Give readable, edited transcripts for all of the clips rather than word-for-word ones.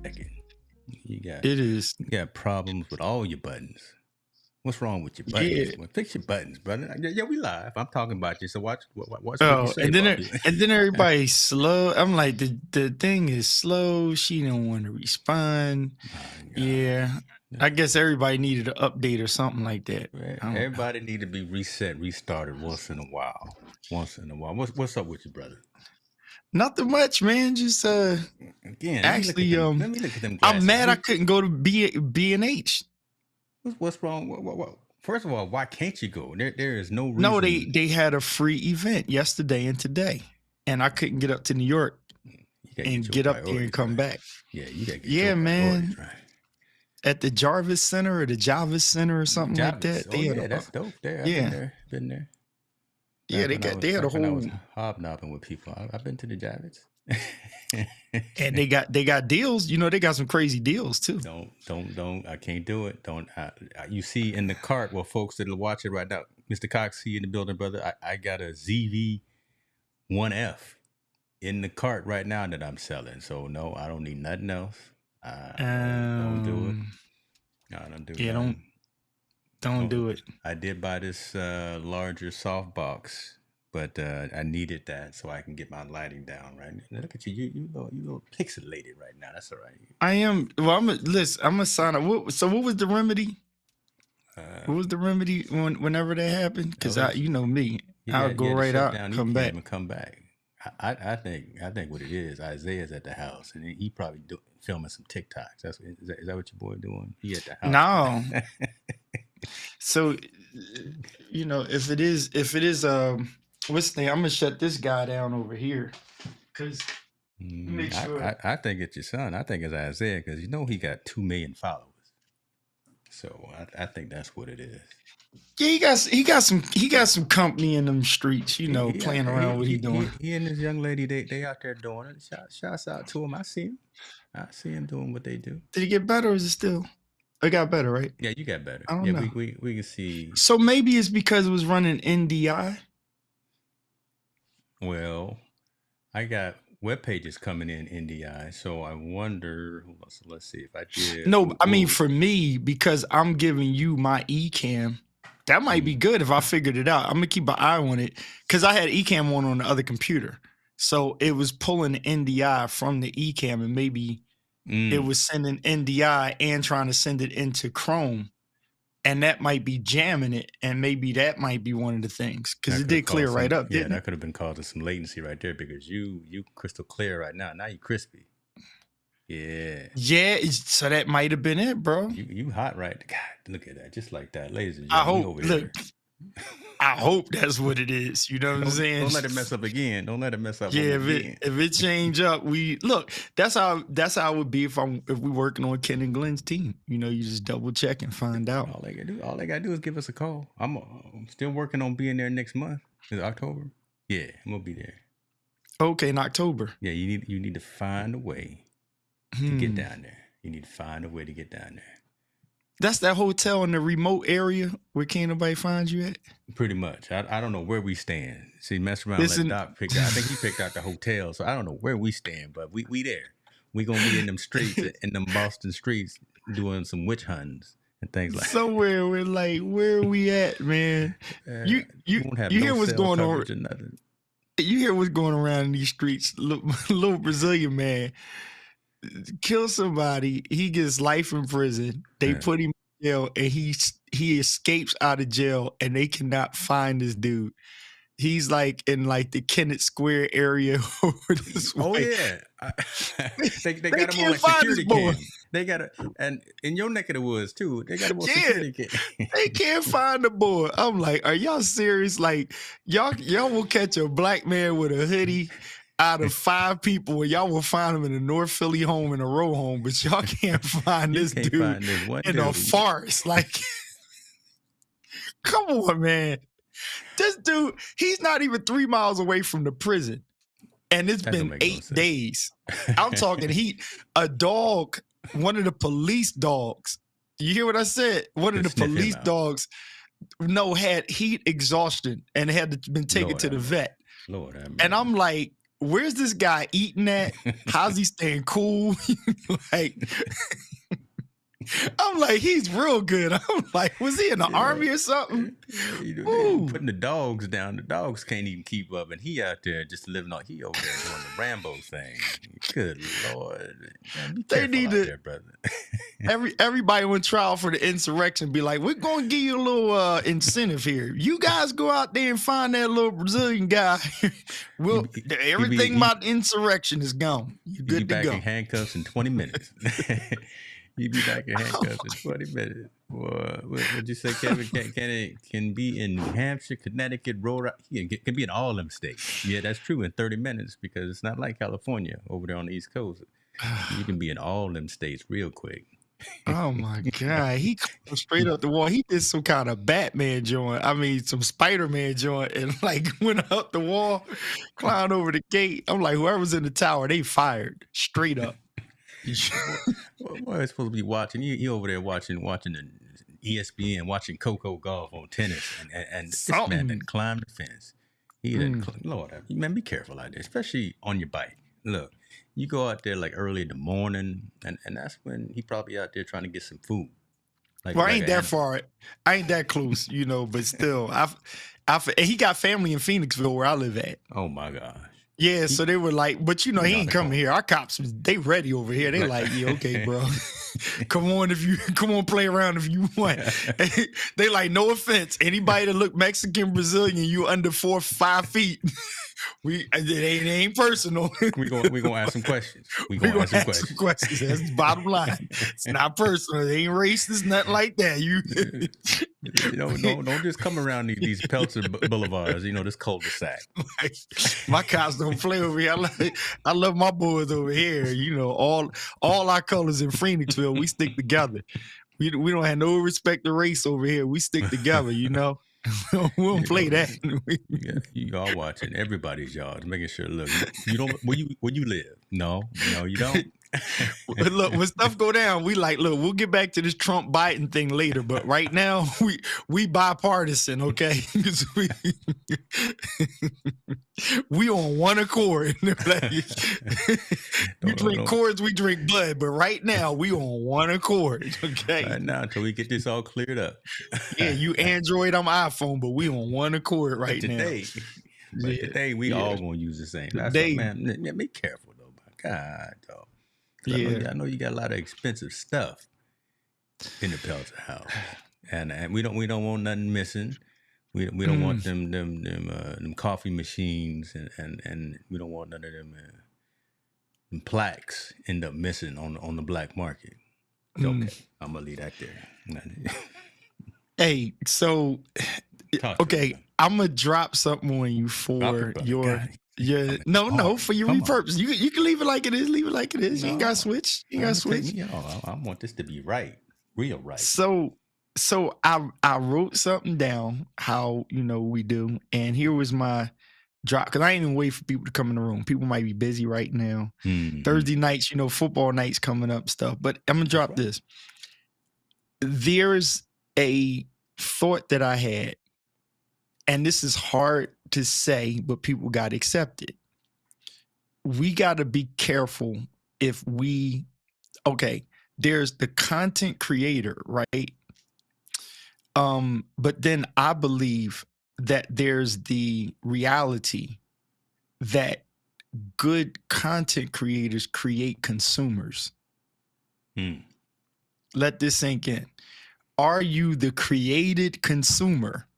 Second, you got It is. you got problems with all your buttons. What's wrong with your buttons? Yeah. Well, fix your buttons, brother. Yeah, we live. I'm talking about you, so watch what you Oh, say and then about people. everybody's slow. I'm like, the thing is slow. She don't want to respond. My God. Yeah. I guess everybody needed an update or something like that. I don't know. Everybody need to be reset, restarted once in a while. Once in a while. What's up with you, brother? Nothing much, man. Just Again, let me look at actually them. Let me look at them I'm glasses. mad I couldn't go to B and H. What's wrong? What? First of all, why can't you go? There is no No, reason. they had a free event yesterday and today, and I couldn't get up to New York You gotta get and your get up there and priorities come right. back. Yeah, you gotta get your Yeah, priorities man. right. At the Jarvis Center or the Jarvis Center or something like Jarvis. that. Oh They had yeah, that's dope. There, I've been yeah. there. Been there. Yeah, they had a Back when I whole was hobnobbing with people. I've been to the Javits. and they got deals. You know, they got some crazy deals too. Don't. I can't do it. Don't. You see in the cart, well, folks that'll watch it right now, Mr. Cox, see you in the building, brother. I got a ZV1F in the cart right now that I'm selling. So no, I don't need nothing else. Don't do it. No, don't do Yeah, nothing. don't do it. I did buy this larger soft box, but I needed that so I can get my lighting down. Right, look at you, you little pixelated right now. That's all right. I am. Well, I'm gonna sign up. So what was the remedy? What was the remedy whenever that happened? Because you know me, I'll go you had to right shut out, down come back. and come back. I think what it is. Isaiah's at the house, and he probably filming some TikToks. Is that what your boy doing? He at the house. No. So, you know, if it is, what's the name? I'm gonna shut this guy down over here, because make sure. I think it's your son. I think it's Isaiah because you know he got 2 million followers. So I think that's what it is. Yeah, he got some company in them streets, you know, playing around what he doing. He and this young lady, they out there doing it. Shouts out to him. I see him doing what they do. Did it get better or is it still? It got better, right? Yeah, you got better. I don't know. We can see. So maybe it's because it was running NDI. Well, I got web pages coming in NDI, so I wonder. Let's see if I did. No, I mean for me, because I'm giving you my eCam. That might be good if I figured it out. I'm gonna keep an eye on it because I had eCam on the other computer, so it was pulling NDI from the eCam, and maybe it was sending NDI and trying to send it into Chrome, and that might be jamming it, and maybe that might be one of the things because it did clear right up. Yeah, that could have been causing some latency right there because you crystal clear right now. Now you crispy. Yeah. Yeah, so that might have been it, bro. You hot right? God, look at that, just like that, ladies and gentlemen. I hope. Look, I hope that's what it is. You know what I'm saying? Don't let it mess up again. Don't let it mess up. Yeah, if it change up, that's how it would be if we working on Ken and Glenn's team. You know, you just double check and find out. All they gotta do is give us a call. I'm still working on being there next month. Is it October? Yeah, I'm gonna be there. Okay, in October. Yeah, you need to find a way to get down there. You need to find a way to get down there. That's that hotel in the remote area where can't nobody find you at? Pretty much. I don't know where we stand. See, mess around, let Doc pick out. I think he picked out the hotel, so I don't know where we stand, but we there. We gonna be in them streets, in them Boston streets, doing some witch hunts and things like that. Somewhere we're like, where are we at, man? You hear what's going on? You hear what's going around in these streets? Little Brazilian man kill somebody, he gets life in prison. They put him in jail, and he escapes out of jail, and they cannot find this dude. He's like in like the Kennett Square area. Oh yeah, they got him on like security cam. They got and in your neck of the woods too. They got him on security cam. They can't find the boy. I'm like, are y'all serious? Like y'all will catch a black man with a hoodie out of 5 people, and y'all will find him in a North Philly home in a row home, but y'all can't find this dude in a forest. Like, come on, man. This dude, he's not even 3 miles away from the prison. And it's been 8 days. I'm talking a dog, one of the police dogs. You hear what I said? One of the police dogs, had heat exhaustion and had been taken to the vet. Lord, and I'm like, where's this guy eating at? How's he staying cool? Like, I'm like, he's real good. I'm like, was he in the army or something? They putting the dogs down. The dogs can't even keep up, and he out there just living on. He over there doing the Rambo thing. Good Lord, man, be They careful need out to- there, brother. Everybody on trial for the insurrection be like, we're gonna give you a little incentive here. You guys go out there and find that little Brazilian guy. Everything about the insurrection is gone. You good to back go. in handcuffs in 20 minutes. He'd be back in handcuffs in 20 minutes. What'd you say, Kevin? Can be in New Hampshire, Connecticut, Rhode Island. Can be in all them states. Yeah, that's true in 30 minutes because it's not like California over there on the East Coast. You can be in all them states real quick. Oh my God. He climbed straight up the wall. He did some kind of Batman joint. I mean, some Spider-Man joint and like went up the wall, climbed over the gate. I'm like, whoever's in the tower, they fired straight up. What are you supposed to be watching? You over there watching the ESPN, watching Coco golf on tennis, and this man that climbed the fence. He didn't. Lord, man, be careful out there, especially on your bike. Look, you go out there like early in the morning, and that's when he probably out there trying to get some food. Like, well, I ain't that far. I ain't that close, you know. But still, and he got family in Phoenixville where I live at. Oh my gosh. Yeah, so they were like, but you know, he ain't coming here. Our cops, they ready over here. They like, yeah, okay, bro. come on, play around if you want. They like, no offense. Anybody that look Mexican, Brazilian, you under 4 or 5 feet. It ain't personal. we gonna ask some questions. We gonna ask some questions. That's the bottom line. It's not personal. It ain't racist, nothing like that. Don't just come around these Pelzer boulevards. You know, this cul-de-sac. Like, my cops don't play over here. I love my boys over here. You know, all our colors in Phoenixville, we stick together. We don't have no respect to race over here. We stick together. You know. We don't play that. You all watching everybody's yards, making sure. Look, you don't. Where you live? No, you don't. Look, when stuff go down, we like, look, we'll get back to this Trump Biden thing later, but right now we bipartisan, okay? We on one accord. Like, you drink cords, we drink blood, but right now we on one accord, okay? Right now, until we get this all cleared up. Yeah, you Android, I'm iPhone, but we on one accord right now. Today we all gonna use the same. That's what, man. Be careful though, my God, dog. I know you got a lot of expensive stuff in the Pelzer house, and we don't want nothing missing. We don't want them coffee machines, and we don't want none of them plaques end up missing on the black market. Okay, I'm gonna leave that there. Hey, so okay, I'm gonna drop something on you for your. Yeah, no, for your repurpose. You can leave it like it is. Leave it like it is. You ain't got to switch. You ain't got to switch. I want this to be right, real right. So I wrote something down how we do, and here was my drop because I ain't even wait for people to come in the room. People might be busy right now. Mm-hmm. Thursday nights, football nights coming up, stuff. But I'm gonna drop this. There's a thought that I had. And this is hard to say, but people got to accept it. We got to be careful if there's the content creator, right? But then I believe that there's the reality that good content creators create consumers. Let this sink in. Are you the created consumer?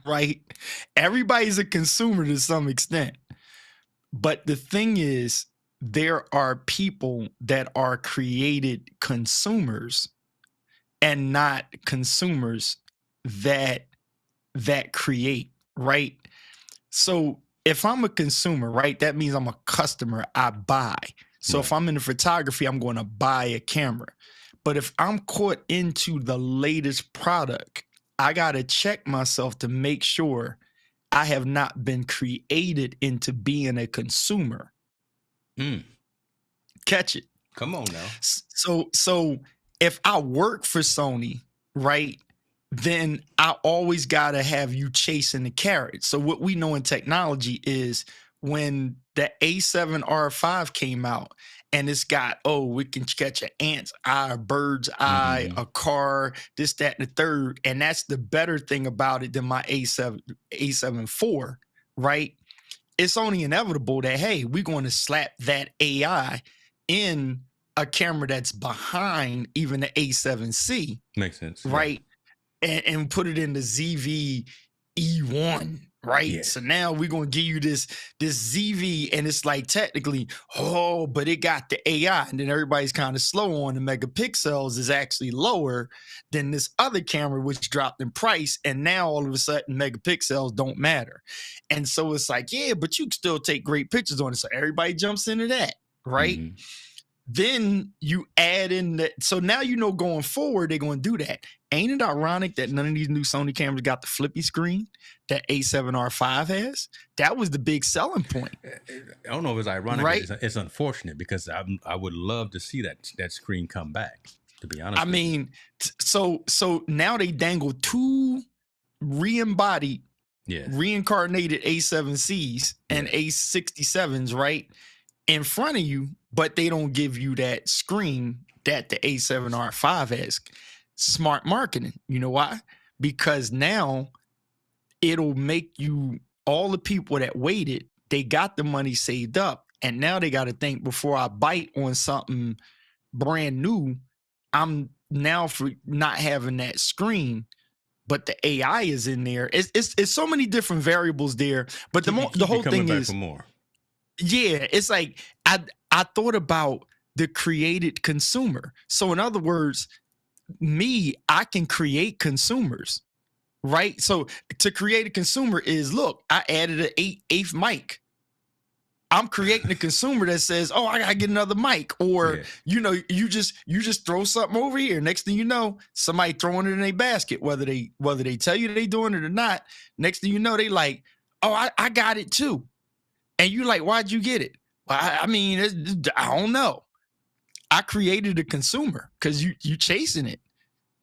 Right? Everybody's a consumer to some extent. But the thing is, there are people that are created consumers and not consumers that create, right? So if I'm a consumer, right, that means I'm a customer, I buy. So right. If I'm into photography, I'm going to buy a camera. But if I'm caught into the latest product, I got to check myself to make sure I have not been created into being a consumer. Catch it. Come on now. So if I work for Sony, right, then I always got to have you chasing the carrot. So what we know in technology is when the A7R5 came out, and it's got, oh, we can catch an ant's eye, a bird's eye, Mm-hmm. a car, this, that, and the third. And that's the better thing about it than my A7 IV, right? It's only inevitable that, hey, we're going to slap that AI in a camera that's behind even the A7C, Makes sense. right? And put it in the ZV E1, right? Yeah. So now we're gonna give you this ZV, and it's like technically, oh, but it got the AI, and then everybody's kind of slow on the megapixels is actually lower than this other camera, which dropped in price, and now all of a sudden megapixels don't matter. And so it's like, yeah, but you can still take great pictures on it. So everybody jumps into that, right? Mm-hmm. Then you add in that. So now you know going forward, they're going to do that. Ain't it ironic that none of these new Sony cameras got the flippy screen that A7R5 has? That was the big selling point. I don't know if it's ironic, right? But it's unfortunate because I would love to see that screen come back, to be honest. I mean, so now they dangle two re-embodied, reincarnated A7Cs and A67s, right, in front of you, but they don't give you that screen that the A7R5 has. Smart marketing. You know why? Because now it'll make you, all the people that waited, they got the money saved up, and now they got to think, before I bite on something brand new, I'm now for not having that screen, but the AI is in there. It's so many different variables there. But the whole thing is, yeah, it's like I thought about the created consumer. So in other words, I can create consumers, right? So to create a consumer is, look, I added an eighth mic. I'm creating a consumer that says, oh, I gotta get another mic, or you just throw something over here. Next thing you know, somebody throwing it in a basket, whether they tell you they doing it or not. Next thing you know, they like, oh, I got it too, and you like, why'd you get it? Well, I mean, I don't know. I created a consumer because you chasing it.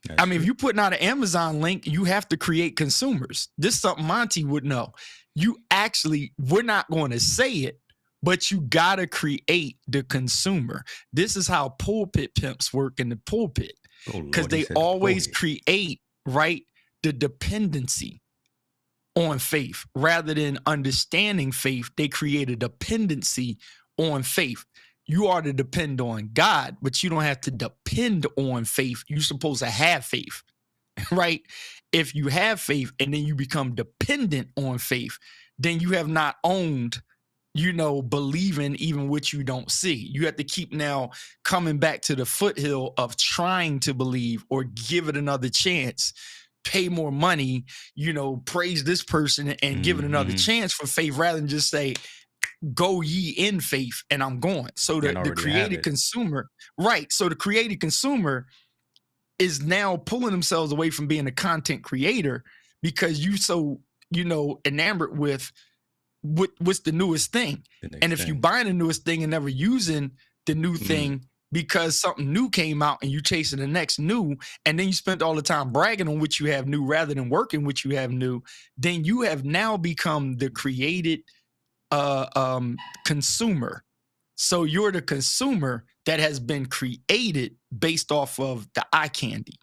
That's true. If you putting out an Amazon link, you have to create consumers. This is something Monty would know. We're not going to say it, but you got to create the consumer. This is how pulpit pimps work in the pulpit, because they always create, right, the dependency on faith rather than understanding faith. They create a dependency on faith. You are to depend on God, but you don't have to depend on faith. You're supposed to have faith, right? If you have faith and then you become dependent on faith, then you have not owned, believing even what you don't see. You have to keep now coming back to the foothill of trying to believe or give it another chance, pay more money, praise this person and give it another chance for faith, rather than just say, go ye in faith and I'm going. So the created consumer, right? So the created consumer is now pulling themselves away from being a content creator because you so, enamored with what's the newest thing. And if you buying the newest thing and never using the new thing because something new came out and you chasing the next new, and then you spent all the time bragging on what you have new rather than working what you have new, then you have now become the created consumer. So you're the consumer that has been created based off of the eye candy.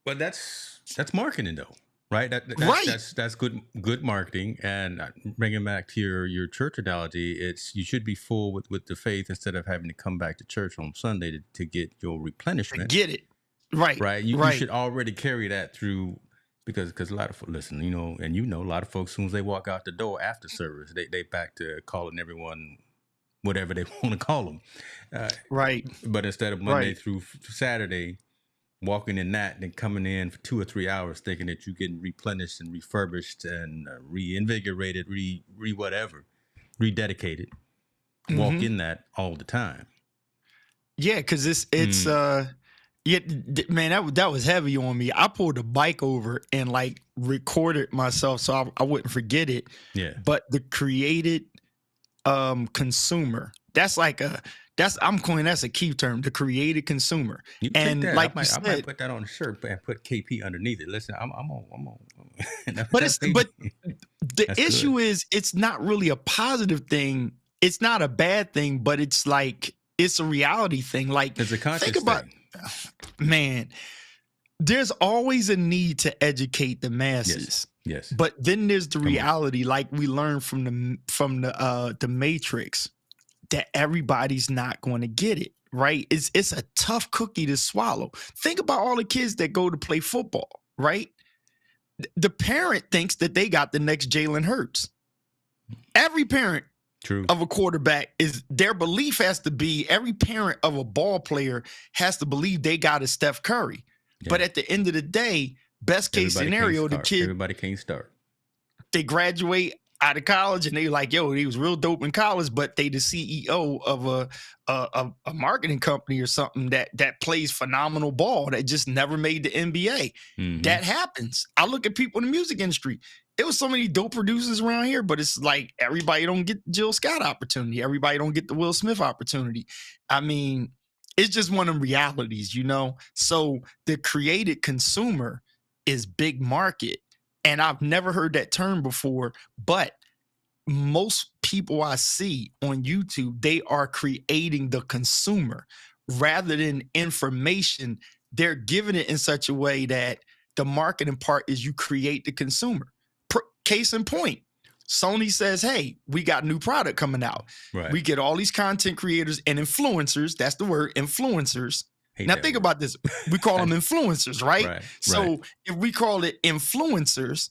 But that's marketing though, right? That's good marketing. And bringing back to your church analogy, you should be full with the faith instead of having to come back to church on Sunday to get your replenishment. Get it right? You should already carry that through. Because a lot of folks, listen, a lot of folks, as soon as they walk out the door after service, they back to calling everyone whatever they want to call them. Right. But instead of Monday through Saturday, walking in that, then coming in for 2 or 3 hours thinking that you're getting replenished and refurbished and reinvigorated, rededicated, walk in that all the time. Yeah, because it's yeah, man, that was heavy on me. I pulled the bike over and recorded myself so I wouldn't forget it. Yeah. But the created consumer, that's I'm coining that's a key term, the creative consumer. You can take And that. like you I might said, put that on a shirt and put KP underneath it. Listen, I'm on. but the That's issue good. is it's not really a positive thing. It's not a bad thing, but it's like it's a reality thing. Like It's a think conscious about, thing. man, there's always a need to educate the Yes. masses. Yes. But then there's the Come on. reality, like we learned from the Matrix, that everybody's not going to get it, right? It's a tough cookie to swallow. Think about all the kids that go to play football, right? The parent thinks that they got the next Jalen Hurts. Every parent True. of a quarterback is their belief has to be, every parent of a ball player has to believe they got a Steph Curry. Yeah. But at the end of the day, best case scenario, the kid, everybody can't start. they graduate out of college and they like, yo, he was real dope in college, but they the CEO of a marketing company or something that plays phenomenal ball that just never made the NBA. Mhm. That happens. I look at people in the music industry. There was so many dope producers around here, but it's like everybody don't get the Jill Scott opportunity. Everybody don't get the Will Smith opportunity. I mean, it's just one of them realities, you know? So the created consumer is big market. And I've never heard that term before, but most people I see on YouTube, they are creating the consumer rather than information. They're giving it in such a way that the marketing part is you create the consumer. Case in point, Sony says, hey, we got new product coming out. Right. We get all these content creators and influencers. That's the word, influencers. Now think about this. We call them influencers, right? Right. So if we call it influencers,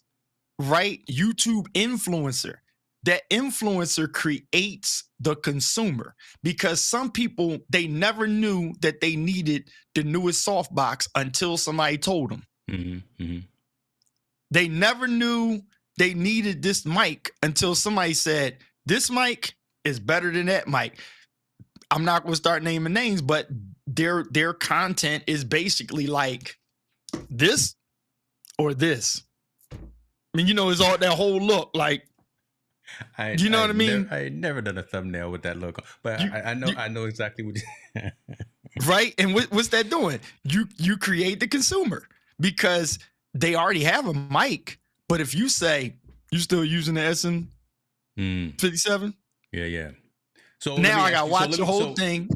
right? YouTube influencer. That influencer creates the consumer because some people, they never knew that they needed the newest softbox until somebody told them. Mm-hmm. Mm-hmm. They never knew they needed this mic until somebody said, this mic is better than that mic. I'm not going to start naming names, but their content is basically like this or this. I mean, you know, it's all that whole look like, you know what I mean? I ain't never done a thumbnail with that look, but I know exactly what. Right, and what's that doing? You create the consumer because they already have a mic. But if you say you still using the SN57, yeah. So now I got to watch the whole thing.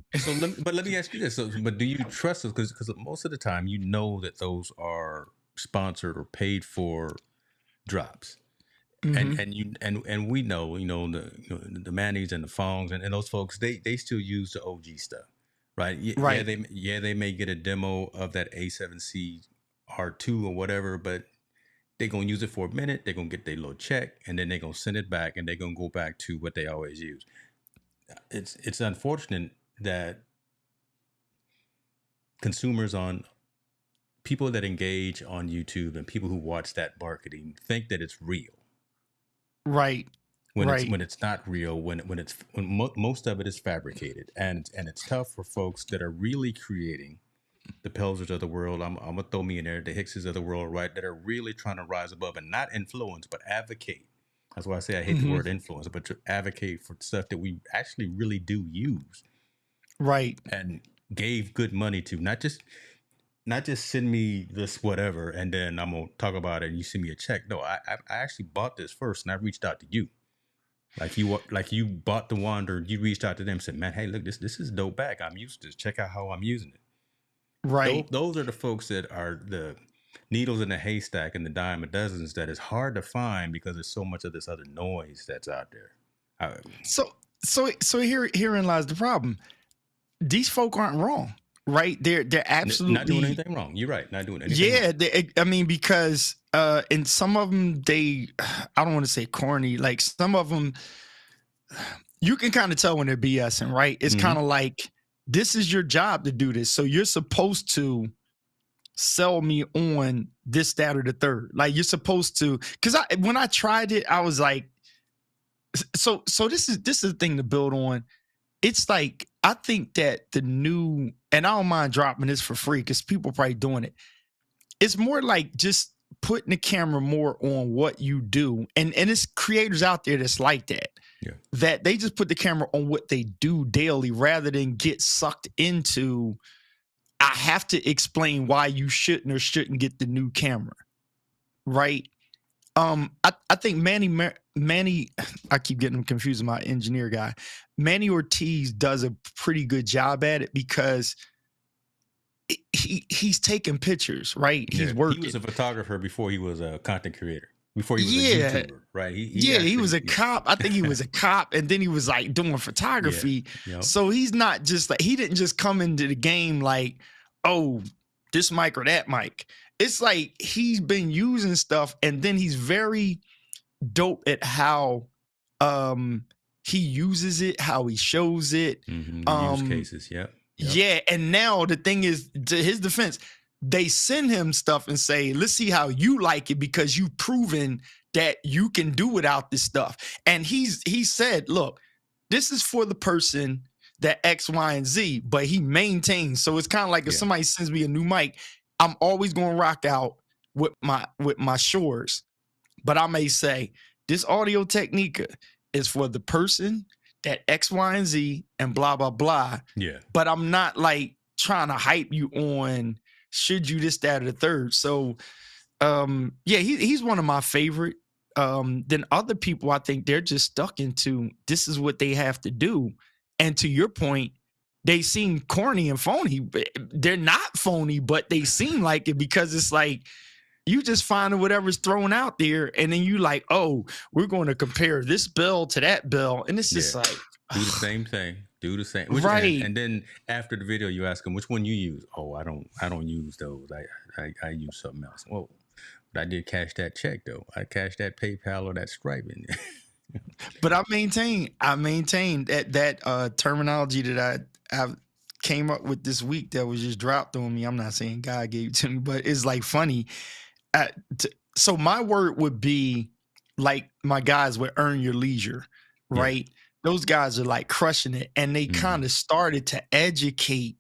But let me ask you this: but do you trust us? Because most of the time, you know that those are sponsored or paid for drops. Mm-hmm. And we know, the Mannies and the Fongs and those folks, they still use the OG stuff, right? Right. They may get a demo of that A7C R2 or whatever, but they're gonna use it for a minute. They're gonna get their little check, and then they're gonna send it back, and they're gonna go back to what they always use. It's unfortunate that consumers people that engage on YouTube and people who watch that marketing think that it's real. Right. When it's not real, when most of it is fabricated, and it's tough for folks that are really creating, the Pelzers of the world. I'm gonna throw me in there, the Hickses of the world, right? That are really trying to rise above and not influence, but advocate. That's why I say I hate the word influence, but to advocate for stuff that we actually really do use, right? And gave good money to, not just send me this whatever and then I'm gonna talk about it and you send me a check. No, I actually bought this first and I reached out to you. Like you bought the Wander, you reached out to them and said, man, hey, look, this is dope back. I'm used to this. Check out how I'm using it. Right. Those are the folks that are the needles in the haystack and the dime a dozens that is hard to find because there's so much of this other noise that's out there. So herein lies the problem. These folk aren't wrong. Right, they're absolutely not doing anything wrong. You're right, not doing anything wrong. I mean, because in some of them, I don't want to say corny. Like some of them, you can kind of tell when they're BSing. Right, it's kind of like, this is your job to do this, so you're supposed to sell me on this, that, or the third. Like you're supposed to, because when I tried it, I was like, so this is the thing to build on. It's like, I think that the new, and I don't mind dropping this for free because people probably doing it. It's more like just putting the camera more on what you do. And it's creators out there that's like that. that they just put the camera on what they do daily rather than get sucked into, I have to explain why you shouldn't or shouldn't get the new camera, right? I think Manny, I keep getting him confused with my engineer guy. Manny Ortiz does a pretty good job at it because he's taking pictures, right? He's working. He was a photographer before he was a content creator. Before he was a YouTuber, right? He was a cop. I think he was a cop, and then he was like doing photography. So he's not just like, he didn't just come into the game like, oh, this mic or that mic. It's like he's been using stuff, and then he's very dope at how he uses it, how he shows it. Use cases, yeah. And now the thing is, to his defense, they send him stuff and say, let's see how you like it because you've proven that you can do without this stuff. And he said, look, this is for the person that X, Y, and Z, but he maintains. So it's kind of like if somebody sends me a new mic, I'm always going to rock out with my Shores. But I may say, this Audio Technica is for the person that X, Y, and Z and blah, blah, blah. Yeah. But I'm not like trying to hype you on should you this, that, or the third. So he's one of my favorite. Then other people, I think they're just stuck into this is what they have to do. And to your point, they seem corny and phony. They're not phony, but they seem like it because it's like you just find whatever's thrown out there, and then you like, oh, we're going to compare this bill to that bill, and it's just like do the same thing, do the same, right? And then after the video, you ask them which one you use. Oh, I don't use those. I use something else. Well, but I did cash that check though. I cashed that PayPal or that Stripe in there. But I maintain that terminology that I came up with this week that was just dropped on me. I'm not saying God gave it to me, but it's like funny. So my word would be like my guys would Earn Your Leisure, right? Those guys are like crushing it, and they kind of started to educate,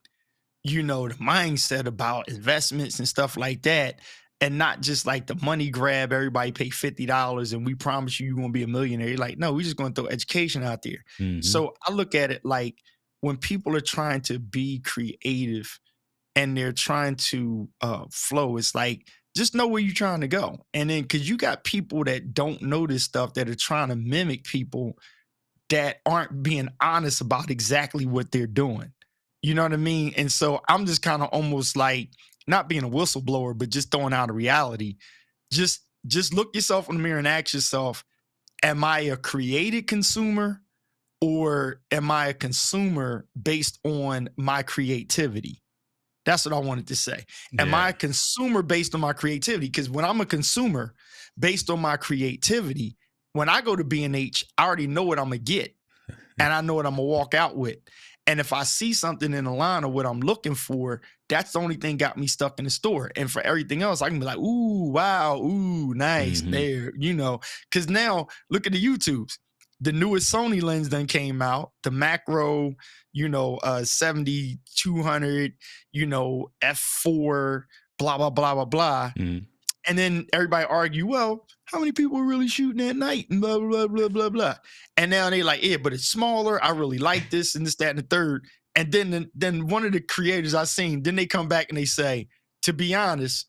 the mindset about investments and stuff like that. And not just like the money grab, everybody pay $50 and we promise you're going to be a millionaire. You're like, no, we're just going to throw education out there. So I look at it like when people are trying to be creative and they're trying to flow, it's like, just know where you're trying to go. And then, because you got people that don't know this stuff that are trying to mimic people that aren't being honest about exactly what they're doing. You know what I mean? And so I'm just kind of almost like, not being a whistleblower, but just throwing out a reality. Just look yourself in the mirror and ask yourself, am I a created consumer or am I a consumer based on my creativity? That's what I wanted to say. Am I a consumer based on my creativity? Because when I'm a consumer based on my creativity, when I go to B&H, I already know what I'm going to get and I know what I'm going to walk out with. And if I see something in the line of what I'm looking for, that's the only thing got me stuck in the store. And for everything else, I can be like, ooh, wow, ooh, nice, there, Because now, look at the YouTubes. The newest Sony lens then came out, the macro, 70-200, f4, blah, blah, blah, blah, blah. And then everybody argue, well, how many people are really shooting at night? And blah, blah, blah, blah, blah. And now they like, yeah, but it's smaller. I really like this and this, that, and the third. And then one of the creators I seen, then they come back and they say, to be honest,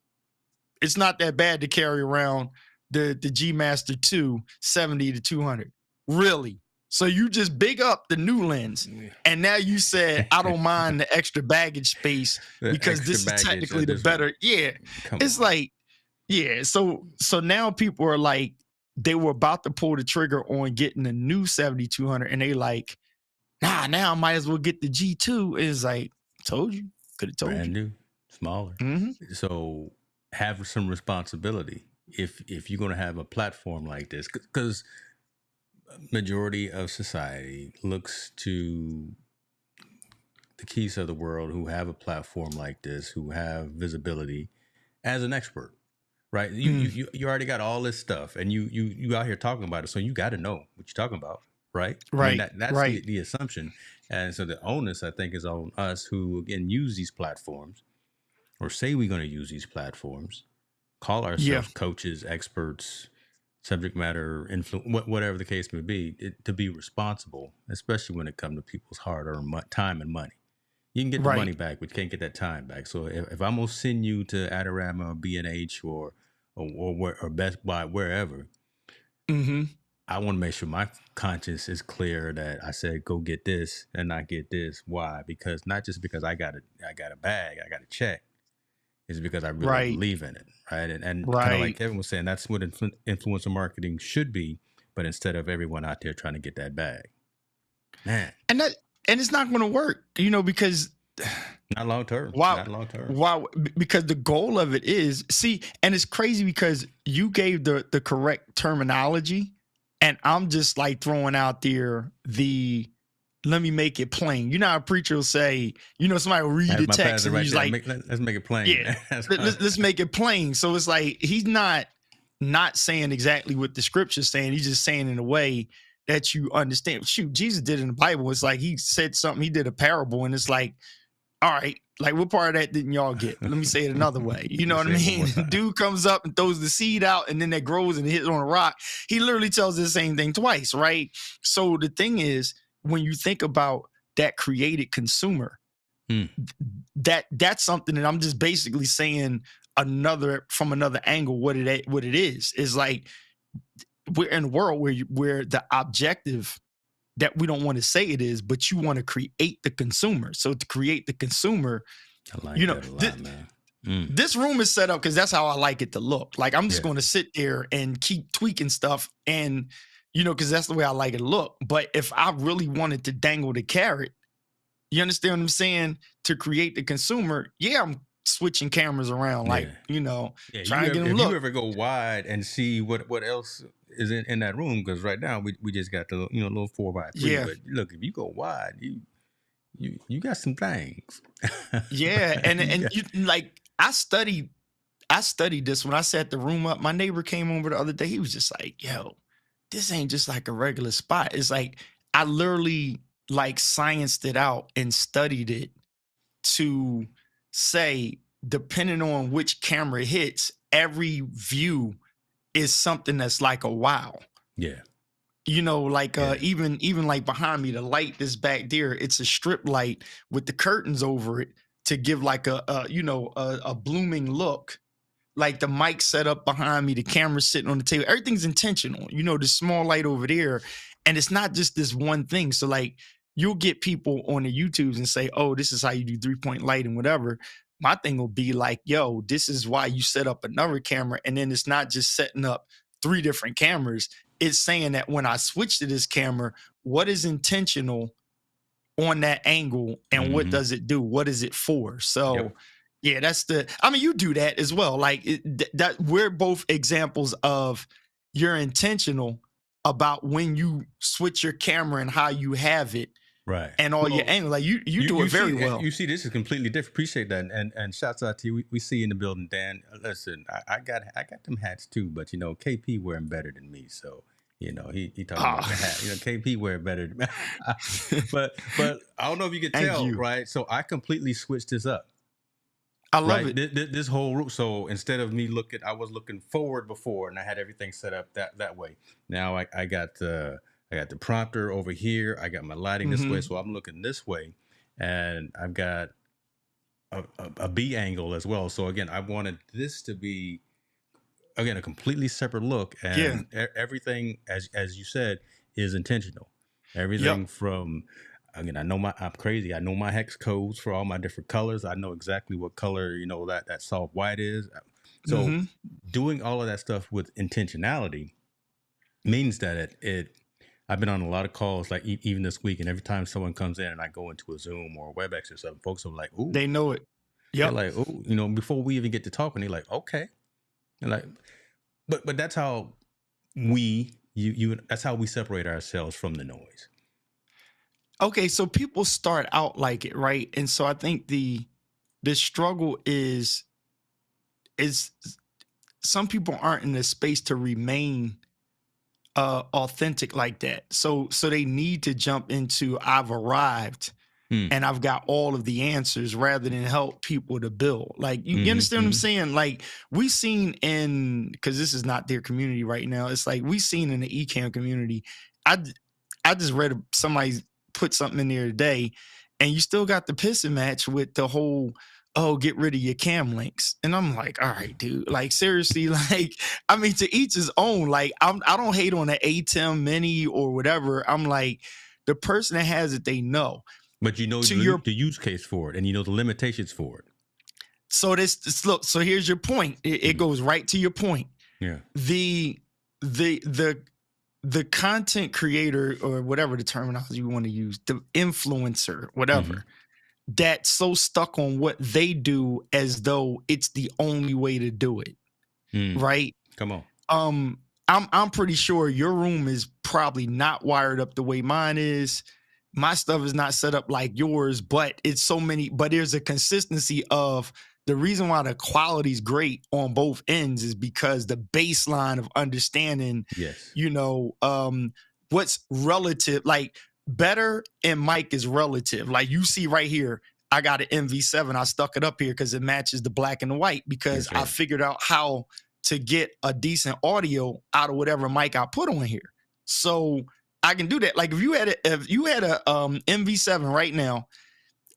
it's not that bad to carry around the G Master 2 70-200. Really? So you just big up the new lens. And now you said, I don't mind the extra baggage space because this is technically the better. Yeah. It's like, yeah. So now people are like, they were about to pull the trigger on getting the new 70-200 and they like, nah, now I might as well get the G2. It's like, told you. Could have told you. Brand new, smaller. So have some responsibility if you're going to have a platform like this, because majority of society looks to the keys of the world who have a platform like this, who have visibility as an expert, right? You already got all this stuff and you out here talking about it. So you got to know what you're talking about. Right. Right. I mean, that's right. The assumption. And so the onus, I think, is on us who, again, use these platforms or say we're going to use these platforms, call ourselves coaches, experts, subject matter influence, whatever the case may be, to be responsible, especially when it comes to people's hard-earned time and money. You can get the money Right. back, but you can't get that time back. So if I'm gonna send you to Adorama or B&H or Best Buy, wherever, Mm-hmm. I want to make sure my conscience is clear that I said go get this and not get this. Why? Because not just because I got a bag, I got a check. It's because I really Right. believe in it, right? And kind of like Right. Kevin was saying, that's what influencer marketing should be. But instead of everyone out there trying to get that bag, man, And it's not going to work, because not long term, why not long term. because the goal of it is, see, and it's crazy because you gave the correct terminology, and I'm just like throwing out there the let me make it plain. You know how a preacher will say, somebody will read That's the my text pastor and right he's there. like, Let's make it plain. yeah, That's let's make it plain. So it's like he's not saying exactly what the scripture's saying. He's just saying in a way that you understand. Shoot, Jesus did in the Bible. It's like he said something, he did a parable, and it's like, all right, like what part of that didn't y'all get? Let me say it another way. You know Let's what I say it one mean? more time. Dude comes up and throws the seed out, and then that grows and hits on a rock. He literally tells the same thing twice, right? So the thing is, when you think about that created consumer, that's something that I'm just basically saying from another angle. What it is like we're in a world where the objective that we don't want to say it is, but you want to create the consumer. So to create the consumer, I like that a lot, man. this room is set up because that's how I like it to look. Like I'm just Yeah. going to sit there and keep tweaking stuff, and because that's the way I like it to look. But if I really wanted to dangle the carrot, you understand what I'm saying? To create the consumer, yeah, I'm switching cameras around, like trying to get them If look. you ever go wide and see what else is in that room, because right now we just got the little 4x3. Yeah. But look, if you go wide, you got some things. Yeah, and you like I studied this when I set the room up. My neighbor came over the other day. He was just like, "Yo, this ain't just like a regular spot." It's like I literally like scienced it out and studied it to say, depending on which camera hits, every view is something that's like a wow. Yeah. Like even like behind me, the light that's back there, it's a strip light with the curtains over it to give like a blooming look. Like the mic set up behind me, the camera sitting on the table, everything's intentional. The small light over there, and it's not just this one thing. So like you'll get people on the YouTubes and say, "Oh, this is how you do 3-point light and whatever." My thing will be like, "Yo, this is why you set up another camera," and then it's not just setting up 3 different cameras. It's saying that when I switch to this camera, what is intentional on that angle and what does it do? What is it for? So yeah, you do that as well. Like that we're both examples of you're intentional about when you switch your camera and how you have it. Right. And all your angles. Like you do it very well. You see, this is completely different. Appreciate that. And shouts out to you. We see you in the building, Dan. Listen, I got them hats too, but KP wearing better than me. So, he talking about the hat. KP wearing better than me. but I don't know if you could tell, right? So I completely switched this up. I love it. This whole route. So instead of me I was looking forward before, and I had everything set up that way. Now I got the prompter over here. I got my lighting this way, so I'm looking this way, and I've got a B angle as well. So again, I wanted this to be a completely separate look, and everything, as you said, is intentional. Everything from again, I'm crazy. I know my hex codes for all my different colors. I know exactly what color that soft white is. So doing all of that stuff with intentionality means that I've been on a lot of calls, like even this week, and every time someone comes in and I go into a Zoom or a WebEx or something, folks are like, "Ooh," they know it. They're like, "Oh," before we even get to talking, they're like, "Okay," and like, but that's how that's how we separate ourselves from the noise. Okay, so people start out like it, right? And so I think the struggle is some people aren't in a space to remain authentic like that. So they need to jump into I've arrived and I've got all of the answers rather than help people to build. Like you understand what I'm saying? Like we seen in, because this is not their community right now. It's like we seen in the eCam community. I just read somebody put something in there today, and you still got the pissing match with the whole, oh, get rid of your cam links. And I'm like, all right, dude, like seriously, like, I mean, to each his own. Like I don't hate on the ATEM mini or whatever. I'm like, the person that has it, they know. But you know the use case for it, and you know the limitations for it. So look, so here's your point. It goes right to your point. Yeah. The content creator, or whatever the terminology you want to use, the influencer, whatever, that's so stuck on what they do as though it's the only way to do it. Right? Come on. I'm pretty sure your room is probably not wired up the way mine is. My stuff is not set up like yours, but there's a consistency of the reason why the quality is great on both ends is because the baseline of understanding, what's relative, like better and mic is relative. Like you see right here, I got an MV7. I stuck it up here because it matches the black and the white, because I figured out how to get a decent audio out of whatever mic I put on here. So I can do that. Like if you had a MV7 right now,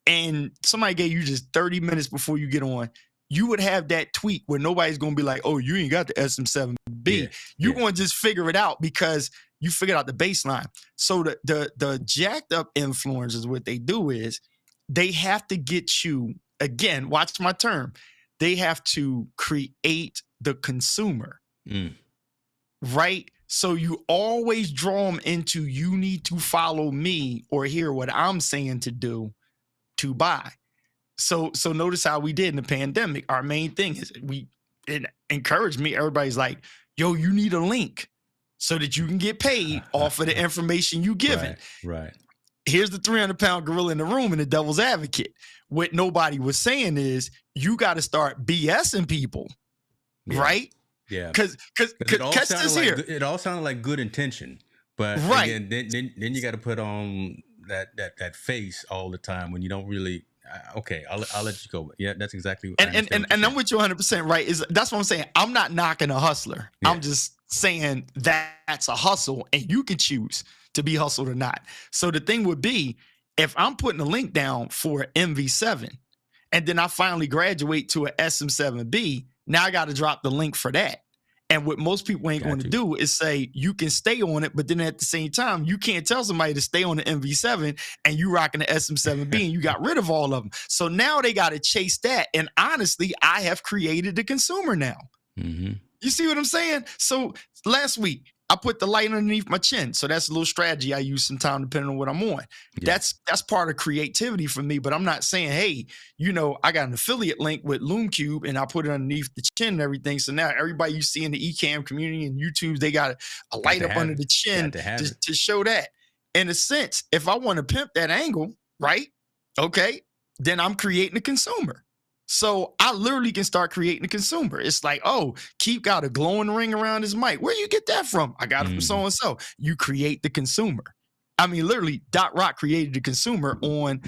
and somebody gave you just 30 minutes before you get on, you would have that tweak where nobody's going to be like, oh, you ain't got the SM7B. You're going to just figure it out because you figured out the baseline. So the jacked up influencers, what they do is they have to get you, again, watch my term, they have to create the consumer, right? So you always draw them into, you need to follow me or hear what I'm saying to do to buy. So notice how we did in the pandemic. Our main thing is it encouraged me. Everybody's like, yo, you need a link so that you can get paid off of the information you given. Right. Here's the 300-pound gorilla in the room and the devil's advocate. What nobody was saying is you got to start BSing people, right? Yeah. Because catch this here. It all sounded like good intention, but again, then you got to put on that face all the time when you don't really. Okay, I'll let you go. Yeah, that's exactly what and I'm with you 100%, right? That's what I'm saying. I'm not knocking a hustler. Yeah. I'm just saying that's a hustle, and you can choose to be hustled or not. So the thing would be, if I'm putting a link down for an MV7, and then I finally graduate to an SM7B, now I got to drop the link for that. And what most people ain't going to do is say, you can stay on it, but then at the same time, you can't tell somebody to stay on the MV7 and you rocking the SM7B and you got rid of all of them. So now they got to chase that. And honestly, I have created the consumer now. You see what I'm saying? So last week, I put the light underneath my chin. So that's a little strategy I use sometimes depending on what I'm on. Yeah. That's part of creativity for me, but I'm not saying, hey, I got an affiliate link with LoomCube and I put it underneath the chin and everything. So now everybody you see in the eCam community and YouTube, they got a light up under the chin to show that. In a sense, if I want to pimp that angle, right? Okay, then I'm creating a consumer. So I literally can start creating a consumer. It's like, oh, Keith got a glowing ring around his mic. Where you get that from? I got it from so-and-so. You create the consumer. I mean, literally, Dot Rock created the consumer on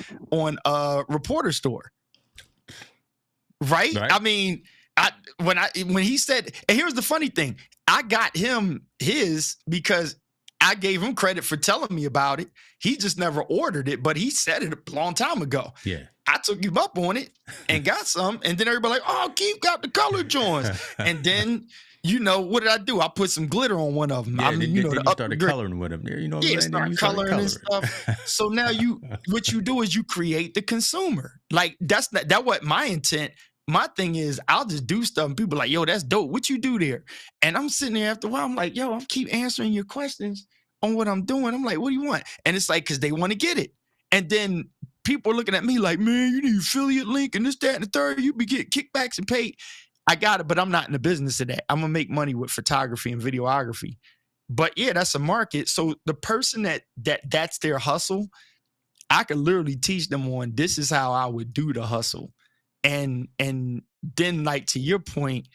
Reporter Store. Right? I mean, when he said, and here's the funny thing, I got him his because I gave him credit for telling me about it. He just never ordered it, but he said it a long time ago. Yeah. I took him up on it and got some. And then everybody like, oh, Keith got the color joints. And then, what did I do? I put some glitter on one of them. Yeah, you started coloring with them. Started coloring and stuff. So now what you do is you create the consumer. Like that what my intent. My thing is, I'll just do stuff and people are like, yo, that's dope. What you do there? And I'm sitting there after a while. I'm like, yo, I keep answering your questions on what I'm doing. I'm like, what do you want? And it's like, because they want to get it. And then people are looking at me like, man, you need affiliate link and this, that, and the third. You be getting kickbacks and paid. I got it, but I'm not in the business of that. I'm going to make money with photography and videography. But yeah, that's a market. So the person that's their hustle, I could literally teach them on, this is how I would do the hustle. And then, like, to your point,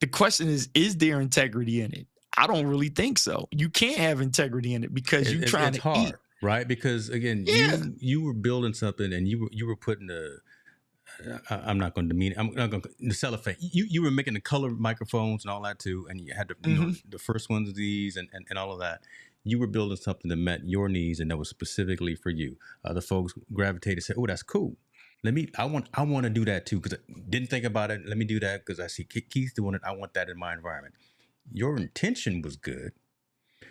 the question is there integrity in it? I don't really think so. You can't have integrity in it because you're trying to eat. right? Because again, Yeah. you were building something, and you were putting the. I'm not going to demean. I'm not going to cellophane. You were making the color microphones and all that too, and you had the Hmm. the first ones of these and all of that. You were building something that met your needs and that was specifically for you. Other folks gravitated, said, "Oh, that's cool. I want to do that too." Because I didn't think about it. Let me do that because I see Keith doing it. I want that in my environment. Your intention was good,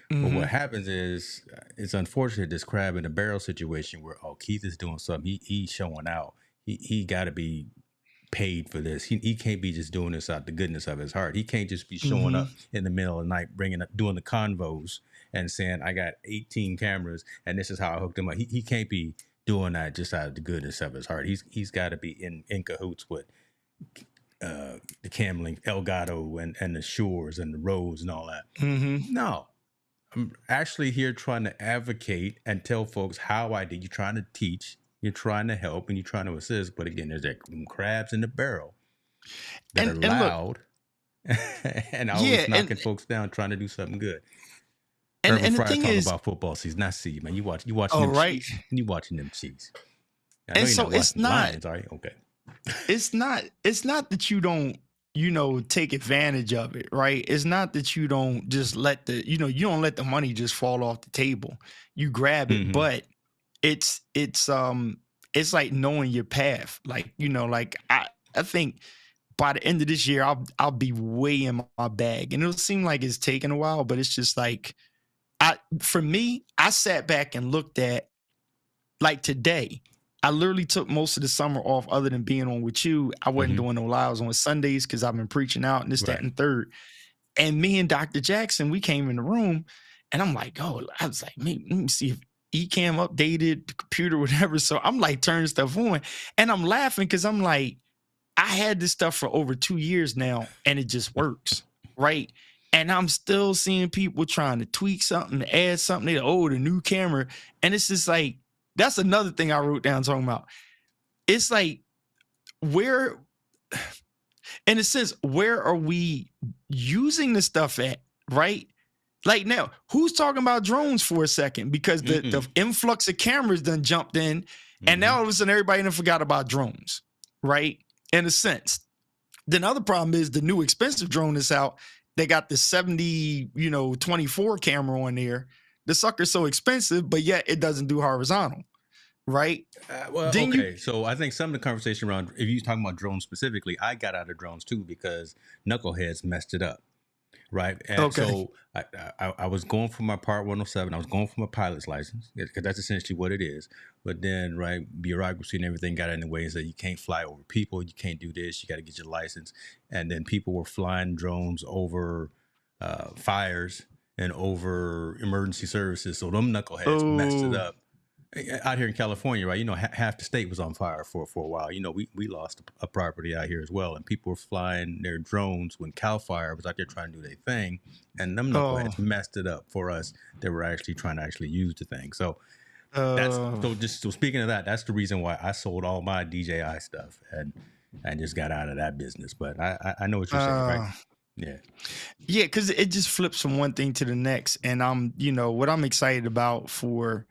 but what Hmm. happens is it's unfortunate this crab in a barrel situation where Keith is doing something. He's showing out. He got to be paid for this. He can't be just doing this out the goodness of his heart. He can't just be showing Hmm. up in the middle of the night, bringing up, doing the convos and saying, I got 18 cameras and this is how I hooked him up. He can't be doing that just out of the goodness of his heart. He's got to be in cahoots with the Camlink, Elgato, and the Shores and the Roads and all that. Hmm. No, I'm actually here trying to advocate and tell folks how I did. You're trying to teach, you're trying to help, and you're trying to assist. But again, there's that crabs in the barrel that are And look, loud and yeah, always knocking folks down, trying to do something good. Urban and the Fryer thing talking is, about football season. I see you, man. You watching oh them right, Chiefs? You watching them Chiefs? I know and you're so not watching the Lions, are you? Okay. it's not that you don't, take advantage of it, right? It's not that you don't just let you don't let the money just fall off the table. You grab it, Mm-hmm. but it's like knowing your path. Like, like I think by the end of this year, I'll be way in my bag. And it'll seem like it's taking a while, but it's just like for me, I sat back and looked at, like, today. I literally took most of the summer off other than being on with you. I wasn't Mm-hmm. doing no lives on Sundays because I've been preaching out and this, that, Right. and third. And me and Dr. Jackson, we came in the room and I'm like, oh, I was like, let me see if Ecamm updated the computer, whatever. So I'm like turning stuff on and I'm laughing because I'm like, I had this stuff for over 2 years now and it just works, right? And I'm still seeing people trying to tweak something, to add something. The new camera. And it's just like, that's another thing I wrote down talking about. It's like, where, in a sense, where are we using the stuff at, right? Like now, who's talking about drones for a second? Because the influx of cameras done jumped in, and now all of a sudden everybody done forgot about drones, right? In a sense. Then the other problem is the new expensive drone that's out. They got the 70, 24 camera on there. The sucker's so expensive, but yet it doesn't do horizontal, right? Well, Then you okay. So I think some of the conversation around, if you're talking about drones specifically, I got out of drones too because knuckleheads messed it up. Right. And okay. so I was going for my Part 107. I was going for my pilot's license because that's essentially what it is. But then, right, bureaucracy and everything got in the way and said you can't fly over people. You can't do this. You got to get your license. And then people were flying drones over fires and over emergency services. So them knuckleheads messed it up. Out here in California, right? Half the state was on fire for a while. We lost a property out here as well, and people were flying their drones when Cal Fire was out there trying to do their thing, and them knuckleheads messed it up for us. They were actually trying to use the thing. So so speaking of that, that's the reason why I sold all my DJI stuff and just got out of that business. But I know what you're saying, right? Yeah, because it just flips from one thing to the next, and what I'm excited about for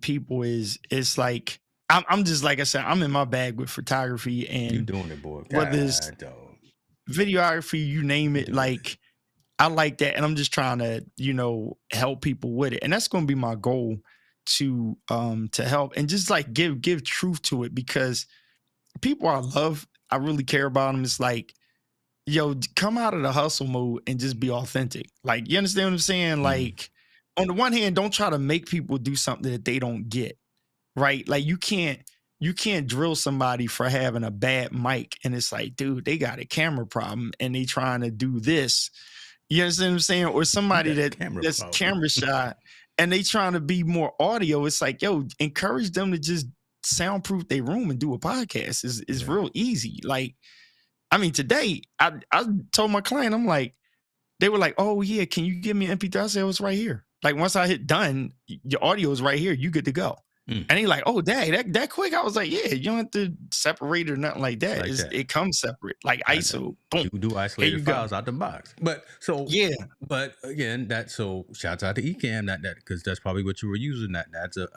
people is, it's like I'm just, like I said, I'm in my bag with photography, and you doing it, boy. whether it's videography, you name it, like I like that, and I'm just trying to help people with it, and that's going to be my goal to help and just like give truth to it, because people I love, I really care about them. It's like, yo, come out of the hustle mode and just be authentic. Like, you understand what I'm saying? Like, on the one hand, don't try to make people do something that they don't get, right? Like, you can't drill somebody for having a bad mic, and it's like, dude, they got a camera problem and they trying to do this. You understand what I'm saying? Or somebody that's camera shy and they trying to be more audio. It's like, yo, encourage them to just soundproof their room and do a podcast. Is real easy. Like, I mean, today I told my client, I'm like, they were like, oh yeah, can you give me an MP3? I said, it's right here. Like, once I hit done, your audio is right here. You good to go. Mm, And he like, oh, dang, that quick? I was like, yeah, you don't have to separate or nothing like that. like that. It comes separate, like I ISO. Boom, do here isolated you go. files out the box. But so, Yeah. but again, shouts out to Ecamm that because that's probably what you were using. That's a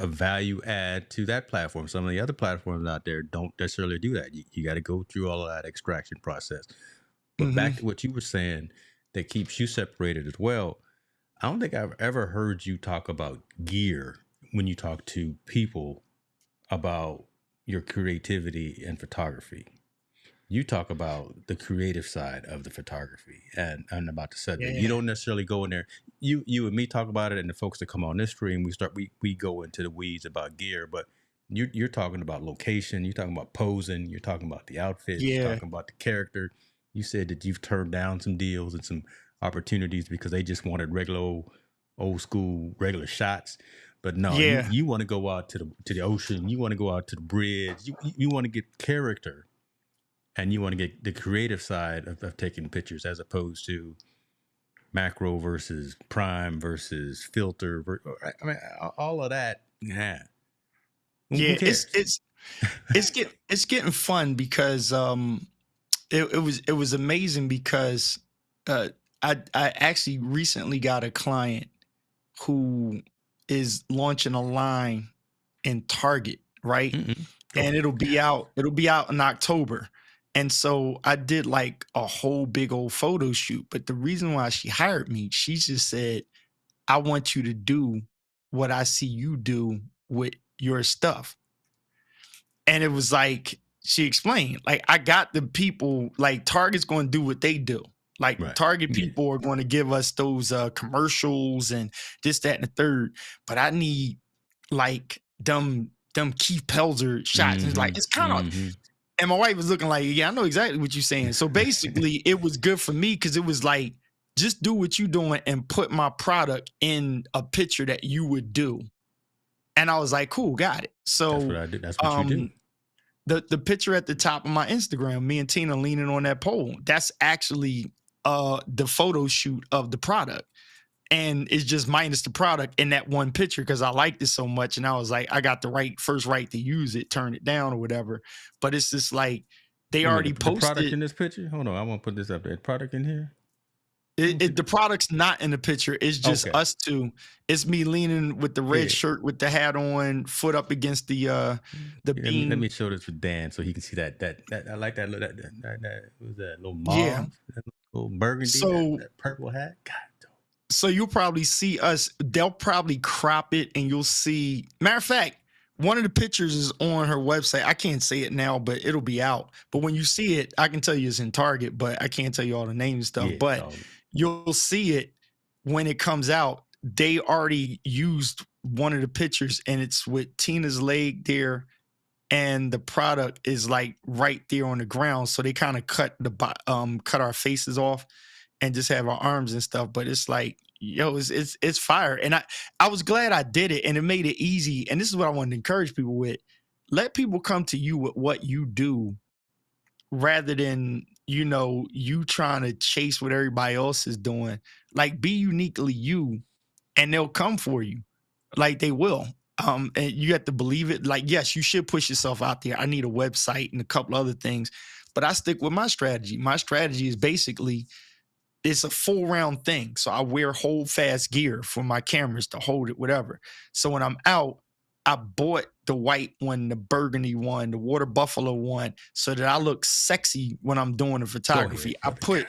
value add to that platform. Some of the other platforms out there don't necessarily do that. You got to go through all of that extraction process. But Hmm. back to what you were saying that keeps you separated as well. I don't think I've ever heard you talk about gear when you talk to people about your creativity and photography. You talk about the creative side of the photography and about the subject. You Yeah. don't necessarily go in there. You and me talk about it, and the folks that come on this stream, we go into the weeds about gear, but you're talking about location, you're talking about posing, you're talking about the outfits, you're Yeah. talking about the character. You said that you've turned down some deals and some opportunities because they just wanted regular old school regular shots. But no, Yeah. you want to go out to the ocean, you want to go out to the bridge, you want to get character, and you want to get the creative side of taking pictures as opposed to macro versus prime versus filter. I mean, all of that. Yeah. Who Yeah. cares? It's getting fun because it was amazing because uh I actually recently got a client who is launching a line in Target, right? Mm-mm. And Okay. it'll be out in October. And so I did like a whole big old photo shoot. But the reason why she hired me, she just said, I want you to do what I see you do with your stuff. And it was like she explained, like, I got the people, like Target's going to do what they do. Like Right. Target Yeah. people are going to give us those commercials and this, that, and the third. But I need like them Keith Pelzer shots. And it's like, Mm-hmm. it's kind of, Mm-hmm. and my wife was looking like, yeah, I know exactly what you're saying. So basically it was good for me because it was like, just do what you're doing and put my product in a picture that you would do. And I was like, cool, got it. That's what So I do. That's what you do. um the picture at the top of my Instagram, me and Tina leaning on that pole, that's actually the photo shoot of the product. And it's just minus the product in that one picture because I liked it so much. And I was like, I got the first right to use it, turn it down or whatever. But it's just like they Wait a already minute. The product posted in this picture? Hold on. I want to put this up there. Product in here? I don't see the product's not in the picture. It's just okay. us two. It's me leaning with the red Yeah. shirt with the hat on, foot up against the Yeah, beam. let me show this for Dan so he can see that I like that little that what was that little Yeah. mauve, that little burgundy, So that purple hat. God, So you'll probably see us, they'll probably crop it and you'll see. Matter of fact, one of the pictures is on her website. I can't say it now, but it'll be out. But when you see it, I can tell you it's in Target, but I can't tell you all the names and stuff. yeah, But dog. you'll see it when it comes out. They already used one of the pictures and it's with Tina's leg there. And the product is like right there on the ground. So they kind of cut our faces off and just have our arms and stuff. But it's like, yo, it's fire. And I was glad I did it, and it made it easy. And this is what I wanted to encourage people with. Let people come to you with what you do rather than, you trying to chase what everybody else is doing. Like, be uniquely you, and they'll come for you. Like, they will. And you have to believe it. Like, yes, you should push yourself out there. I need a website and a couple other things, but I stick with my strategy. My strategy is basically, it's a full round thing. So I wear hold fast gear for my cameras to hold it, whatever. So when I'm out, I bought the white one, the burgundy one, the water buffalo one, so that I look sexy when I'm doing the photography. I put,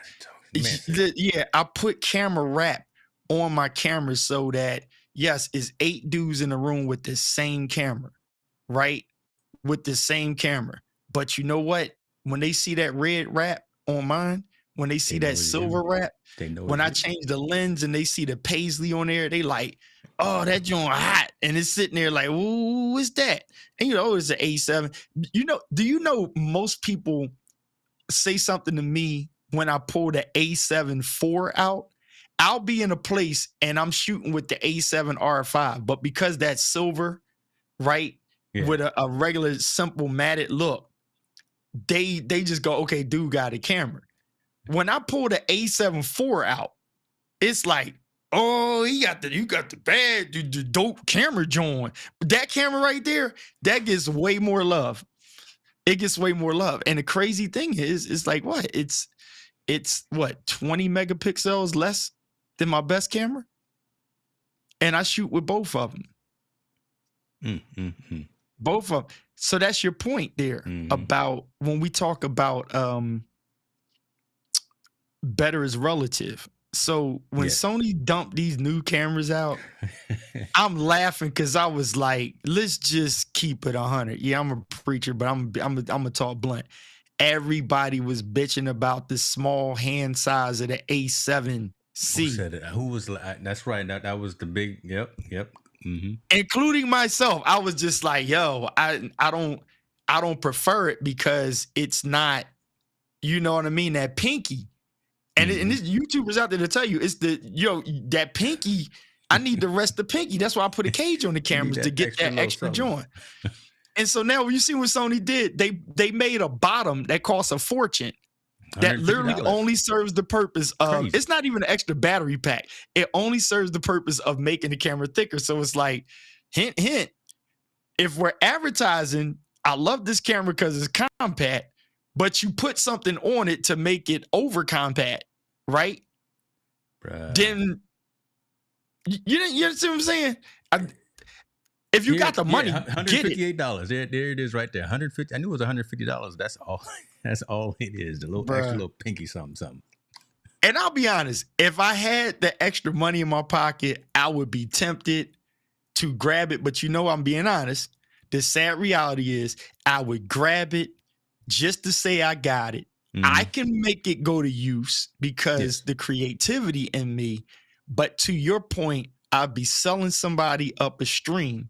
I put camera wrap on my camera so that, yes, it's 8 dudes in the room with the same camera, right? With the same camera. But you know what? When they see that red wrap on mine, when they see that silver wrap, when I change the lens and they see the paisley on there, they like, oh, that joint hot. And it's sitting there like, ooh, what's that? And it's an A7. Do you know most people say something to me when I pull the A7 IV out? I'll be in a place and I'm shooting with the A7 R5, but because that's silver, right? Yeah. With a regular simple matted look, they just go, okay, dude got a camera. When I pull the A7 IV out, it's like, Oh, you got the bad, the dope camera joint. That camera right there, that gets way more love. It gets way more love. And the crazy thing is, it's like what? It's what, 20 megapixels less than my best camera? And I shoot with both of them. Both of them. So that's your point there about when we talk about better is relative. So when Sony dumped these new cameras out, I'm laughing because I was like, let's just keep it 100. Yeah, I'm a preacher, but I'm a talk blunt. Everybody was bitching about the small hand size of the A7C. Who said it? Who was? That's right. That was the big. Yep. Including myself. I was just like, yo, I don't prefer it because it's not, you know what I mean, that pinky. And there's YouTubers out there to tell you it's that pinky. I need to rest the pinky. That's why I put a cage on the cameras to get that extra joint. And so now you see what Sony did. They made a bottom that costs a fortune that literally only serves the purpose of, it's not even an extra battery pack. It only serves the purpose of making the camera thicker. So it's like, hint, hint. If we're advertising, I love this camera because it's compact, but you put something on it to make it over compact, right? Bruh. Then you see what I'm saying? If you got the money, $158. There it is right there. $150. I knew it was $150. That's all. That's all it is. The little extra little pinky something. And I'll be honest, if I had the extra money in my pocket, I would be tempted to grab it. But I'm being honest. The sad reality is I would grab it just to say I got it. I can make it go to use because the creativity in me. But to your point, I'd be selling somebody up a stream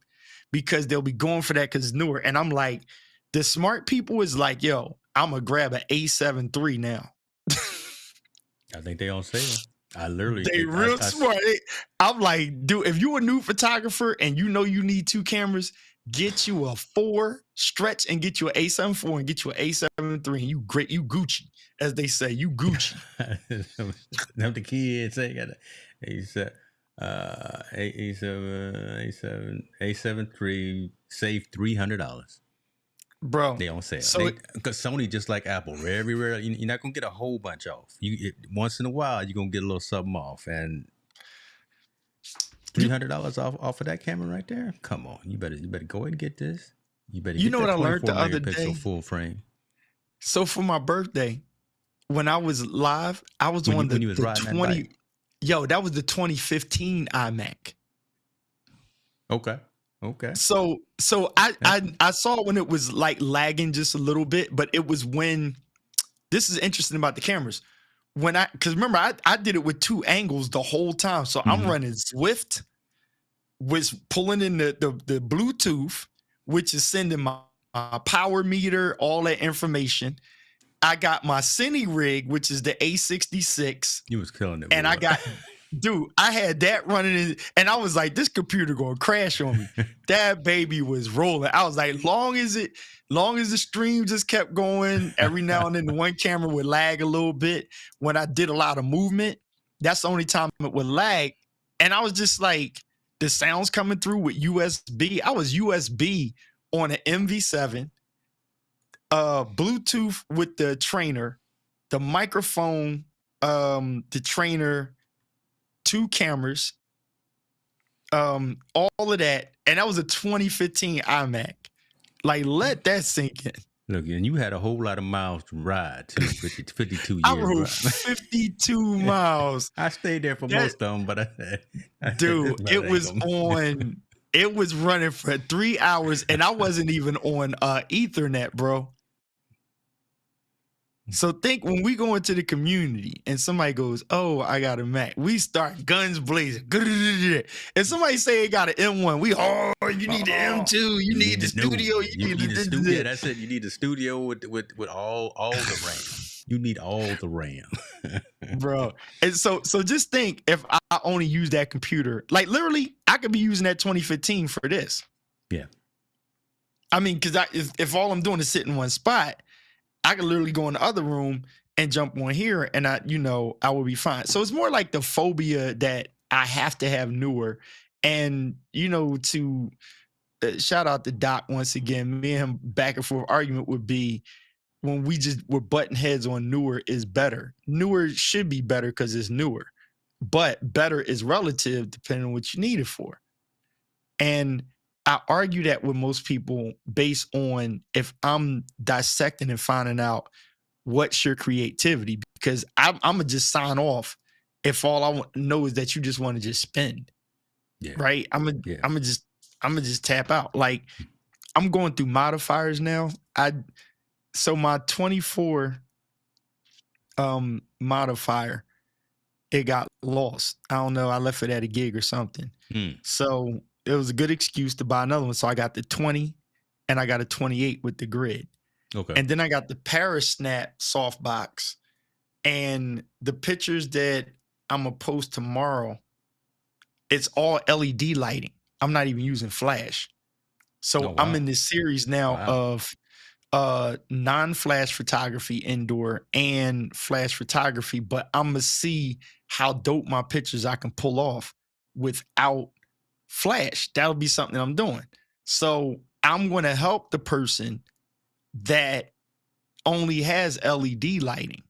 because they'll be going for that because it's newer. And I'm like, the smart people is like, yo, I'm going to grab an A7 III now. I think they on sale. I literally. They real smart. I'm like, dude, if you're a new photographer and you know you need 2 cameras, get you a 4, stretch and get you an A7 IV and get you an A7 III. And you Gucci, as they say, you Gucci. Them the kids say got A7 III, save $300. Bro, they on sale. Because Sony, just like Apple, everywhere you're not gonna get a whole bunch off. Once in a while you're gonna get a little something off, and $300 off of that camera right there. Come on, you better go ahead and get this. You better. You know what I learned the other day? Full frame. So for my birthday, when I was live, I was on the 20. Yo, that was the 2015 iMac. Okay. So I saw when it was like lagging just a little bit, but it was when, this is interesting about the cameras. Because remember, I did it with 2 angles the whole time. So I'm running Swift, was pulling in the Bluetooth, which is sending my power meter, all that information. I got my Cine rig, which is the A66. You was killing it. And I got, dude, I had that running in, and I was like, this computer gonna crash on me. That baby was rolling. I was like, long as the stream just kept going, every now and then the one camera would lag a little bit. When I did a lot of movement, that's the only time it would lag. And I was just like, the sounds coming through with USB. I was USB on an MV7. Bluetooth with the trainer, the microphone, the trainer, 2 cameras, all of that. And that was a 2015 iMac. Like, let that sink in. Look, and you had a whole lot of miles to ride too. 52 years. I rode 52 miles. I stayed there for most of them, but dude, it was running for 3 hours, and I wasn't even on Ethernet, bro. So think when we go into the community and somebody goes, oh, I got a Mac. We start guns blazing. And somebody say they got an M1. You need the M2. You need the studio. You need the studio. Yeah, that's it. You need the studio with all the RAM. You need all the RAM. Bro. And so just think, if I only use that computer, like literally I could be using that 2015 for this. Yeah. I mean, because if all I'm doing is sit in one spot, I could literally go in the other room and jump on here, and I will be fine. So it's more like the phobia that I have to have newer. And to shout out to Doc once again. Me and him back and forth argument would be when we just were butting heads on newer is better. Newer should be better because it's newer, but better is relative depending on what you need it for. And I argue that with most people based on if I'm dissecting and finding out what's your creativity, because I'm gonna just sign off if all I know is that you just want to just spend, right? I'm gonna just tap out. Like I'm going through modifiers now. So my 24 modifier, it got lost. I don't know. I left it at a gig or something. So it was a good excuse to buy another one. So I got the 20 and I got a 28 with the grid. Okay. And then I got the Parasnap softbox. And the pictures that I'm going to post tomorrow, it's all LED lighting. I'm not even using flash. So I'm in this series now of non-flash photography indoor and flash photography, but I'm gonna see how dope my pictures I can pull off without flash. That'll be something I'm doing. So I'm gonna help the person that only has LED lighting,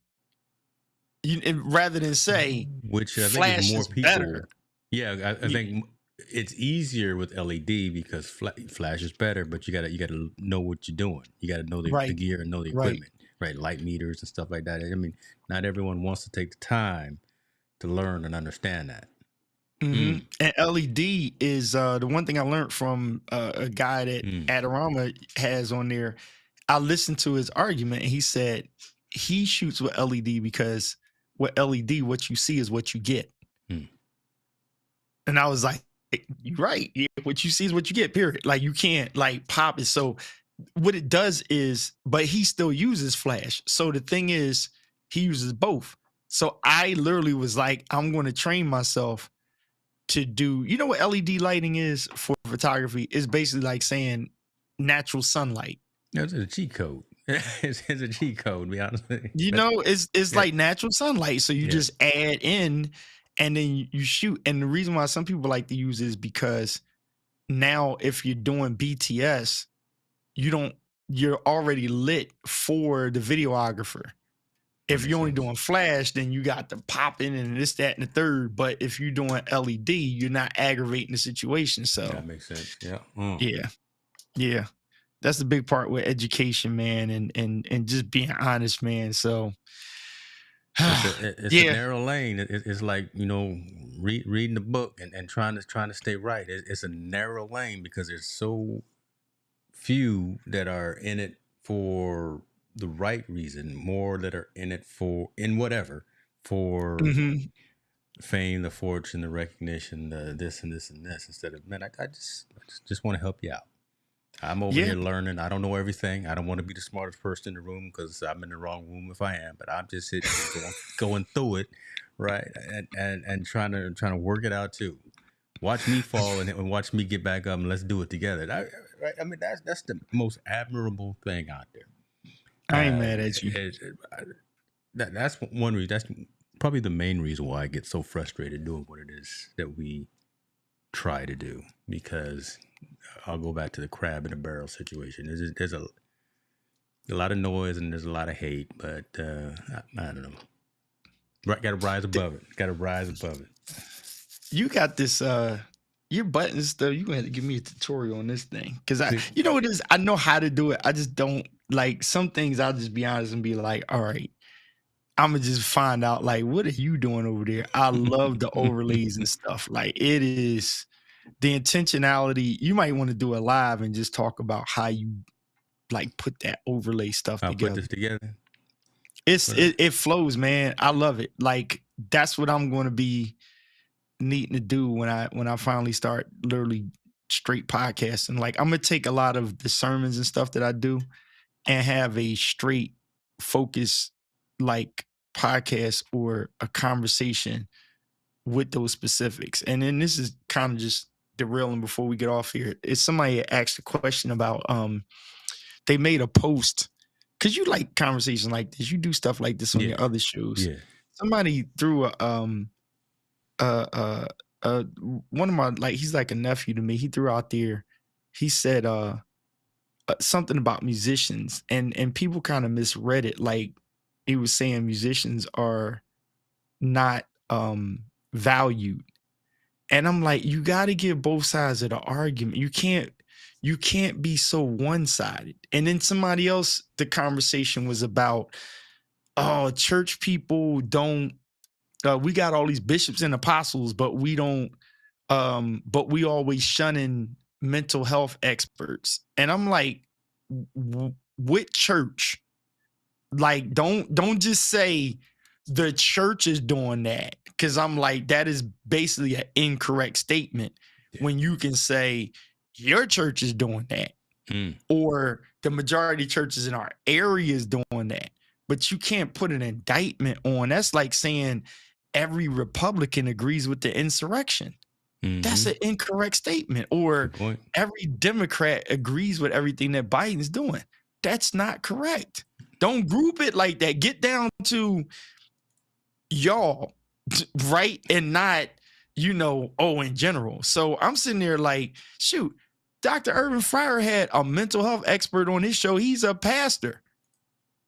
rather than say which I flash think is more is people. better. Yeah, I think it's easier with LED because flash is better, but you gotta know what you're doing. You gotta know the gear and know the equipment, right? Light meters and stuff like that. I mean, not everyone wants to take the time to learn and understand that. Mm-hmm. And LED is the one thing I learned from a guy that Adorama has on there. I listened to his argument, and he said he shoots with LED because with LED, what you see is what you get. And I was like, you're right. What you see is what you get, period. Like you can't like pop it. So what it does is, but he still uses flash. So the thing is, he uses both. So I literally was like, I'm going to train myself to do, you know what LED lighting is for photography? It's basically like saying natural sunlight. That's a cheat code. It's a cheat code, to be honest with you. It's like natural sunlight. So you just add in and then you shoot. And the reason why some people like to use it is because now if you're doing BTS, you're already lit for the videographer. If you're only doing flash, then you got the popping and this, that, and the third. But if you're doing LED, you're not aggravating the situation. So that makes sense. Yeah. That's the big part with education, man, and just being honest, man. So it's a narrow lane. It's like, reading the book and trying to stay right. It's a narrow lane because there's so few that are in it for the right reason, more that are in it for fame, the fortune, the recognition, this and this and this, instead of, man, I just want to help you out. I'm over here learning. I don't know everything. I don't want to be the smartest person in the room because I'm in the wrong room if I am, but I'm just sitting going through it, right? And trying to work it out too. Watch me fall and watch me get back up and let's do it together. Right? I mean, that's the most admirable thing out there. I ain't mad at you. That's one reason. That's probably the main reason why I get so frustrated doing what it is that we try to do, because I'll go back to the crab in a barrel situation. There's a lot of noise and there's a lot of hate, but I don't know. Got to rise above it. You got this, your buttons stuff. You had to give me a tutorial on this thing because you know what it is. I know how to do it. I just don't like some things. I'll just be honest and be like, all right, I'm gonna just find out like, what are you doing over there? I love the overlays and stuff. Like it is the intentionality. You might want to do it live and just talk about how you like put that overlay stuff together. Put this together. It flows, man. I love it. Like that's what I'm going to be needing to do when I finally start literally straight podcasting. Like I'm gonna take a lot of the sermons and stuff that I do and have a straight focus like podcast or a conversation with those specifics. And then this is kind of just derailing before we get off here. It's somebody asked a question about they made a post because you like conversations like this. You do stuff like this on your other shows. Yeah. Somebody threw one of my, like, he's like a nephew to me. He threw out there, he said something about musicians, and people kind of misread it. Like, he was saying musicians are not valued. And I'm like, you got to give both sides of the argument. You can't be so one-sided. And then somebody else, the conversation was about, oh, church people don't, we got all these bishops and apostles, but we don't, but we always shunning mental health experts. And I'm like, with church, like, don't just say the church is doing that, because I'm like, that is basically an incorrect statement. When you can say your church is doing that, or the majority of churches in our area is doing that, but you can't put an indictment on. That's like saying every Republican agrees with the insurrection. That's an incorrect statement. Or every Democrat agrees with everything that Biden's doing. That's not correct. Don't group it like that. Get down to y'all, right? And not, in general. So I'm sitting there like, shoot, Dr. Urban Fryer had a mental health expert on his show. He's a pastor.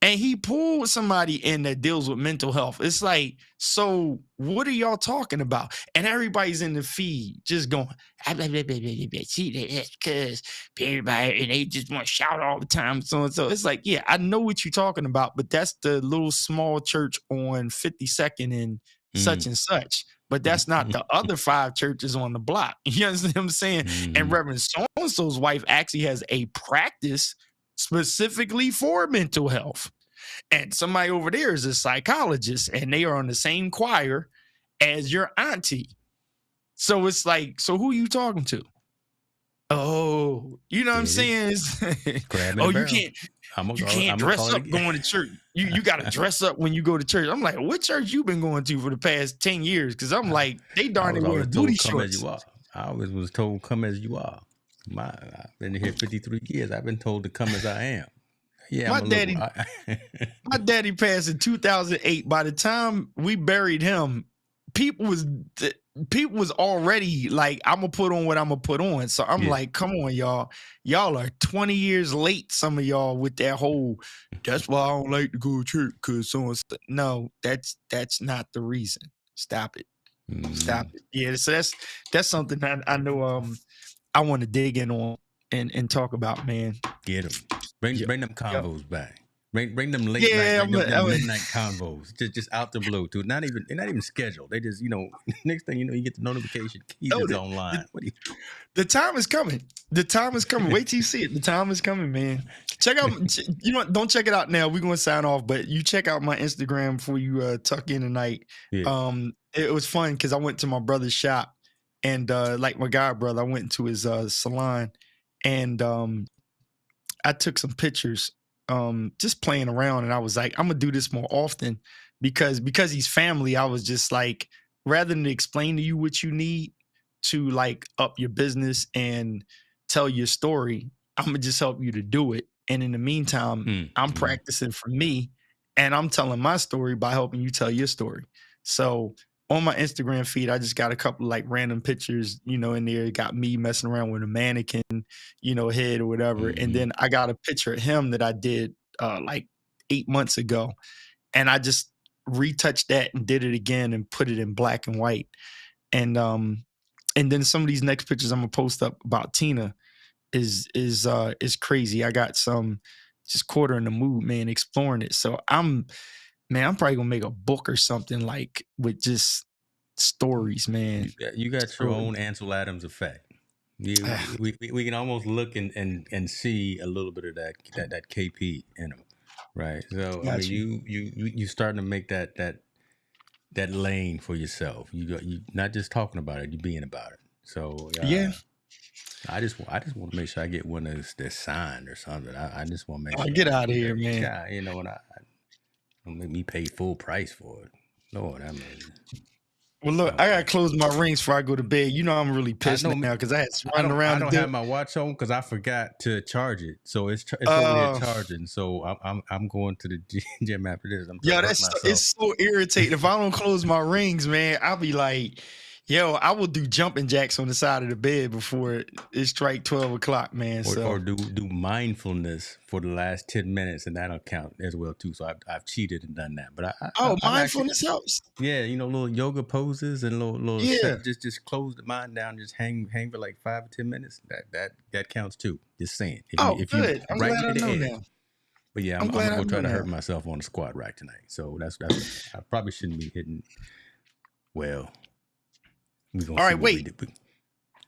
And he pulled somebody in that deals with mental health. It's like, so what are y'all talking about? And everybody's in the feed just going, because everybody, and they just want to shout all the time. So and so. It's like, yeah, I know what you're talking about, but that's the little small church on 52nd and such and such. But that's not the other 5 churches on the block. You understand what I'm saying? And Reverend so-and-so's wife actually has a practice specifically for mental health. And somebody over there is a psychologist, and they are on the same choir as your auntie. So it's like, so who are you talking to? Oh, you know what I'm saying? Oh, you can't dress up going to church. You got to dress up when you go to church. I'm like, what church you been going to for the past 10 years? Because I'm like, they darn near wearing booty shorts. I always was told, come as you are. I've been here 53 years. I've been told to come as I am. Yeah, my daddy passed in 2008. By the time we buried him, people was already like, I'm gonna put on what I'm gonna put on. So I'm like, come on, y'all are 20 years late. Some of y'all with that whole, that's why I don't like to go to church, because so no, that's not the reason. Stop it. Stop it. Yeah, so that's something that I know I want to dig in on and talk about, man. Get them. Bring them convos back. Bring them late night, them midnight convos. Just out the blue, dude. They're not even scheduled. They just, next thing you know, you get the notification. Keys is online. The time is coming. The time is coming. Wait till you see it. The time is coming, man. Check out. Don't check it out now. We're gonna sign off, but you check out my Instagram before you tuck in tonight. Yeah. It was fun because I went to my brother's shop, and like my god brother, I went into his salon, and I took some pictures, just playing around, and I was like, I'm gonna do this more often because he's family. I was just like, rather than explain to you what you need to like up your business and tell your story, I'm gonna just help you to do it. And in the meantime, I'm practicing for me, and I'm telling my story by helping you tell your story. So on my Instagram feed, I just got a couple like random pictures, in there. It got me messing around with a mannequin, head or whatever. And then I got a picture of him that I did like 8 months ago. And I just retouched that and did it again and put it in black and white. And then some of these next pictures I'm gonna post up about Tina is crazy. I got some just quarter in the mood, man, exploring it. So I'm probably gonna make a book or something like with just stories, man. You got your own Ansel Adams effect. We can almost look and see a little bit of that KP in him, right? So I mean, you starting to make that lane for yourself. You not just talking about it, you being about it. So yeah. I just want to make sure I get one that's signed or something. I just want to make sure. Get out of here, man. Yeah, and don't make me pay full price for it. Lord, I mean. Well, look, I gotta close my rings before I go to bed. I'm really pissed now because I had to run around. I don't have my watch on because I forgot to charge it, so it's over here charging. So I'm going to the gym after this. It's so irritating. If I don't close my rings, man, I'll be like, Yo, I will do jumping jacks on the side of the bed before it strike 12 o'clock, man. Or do mindfulness for the last 10 minutes, and that'll count as well too. So I've cheated and done that. But I've actually, mindfulness helps. yeah, little yoga poses and little Yeah. just close the mind down, just hang for like 5 or 10 minutes. That counts too. Just saying. If Good. you I'm right glad I near the know edge. now. But yeah, I'm gonna try to hurt myself on the squat rack tonight. So that's I probably shouldn't be hitting. Well, we're gonna All see right, what we wait. do.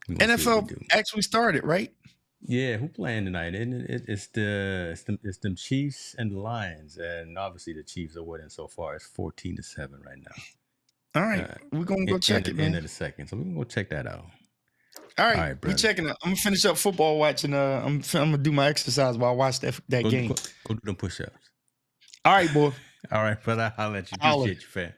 We gonna see what we NFL do. actually started, right? Yeah, who playing tonight? It's them Chiefs and the Lions, and obviously the Chiefs are winning so far. It's 14-7 right now. All right, we're gonna go check it, man. End of the second, so we're gonna go check that out. All right, we checking it. I'm gonna finish up football watching. I'm gonna do my exercise while I watch that game. Go do them push-ups. All right, boy. All right, brother. I'll let you. Appreciate you, fam.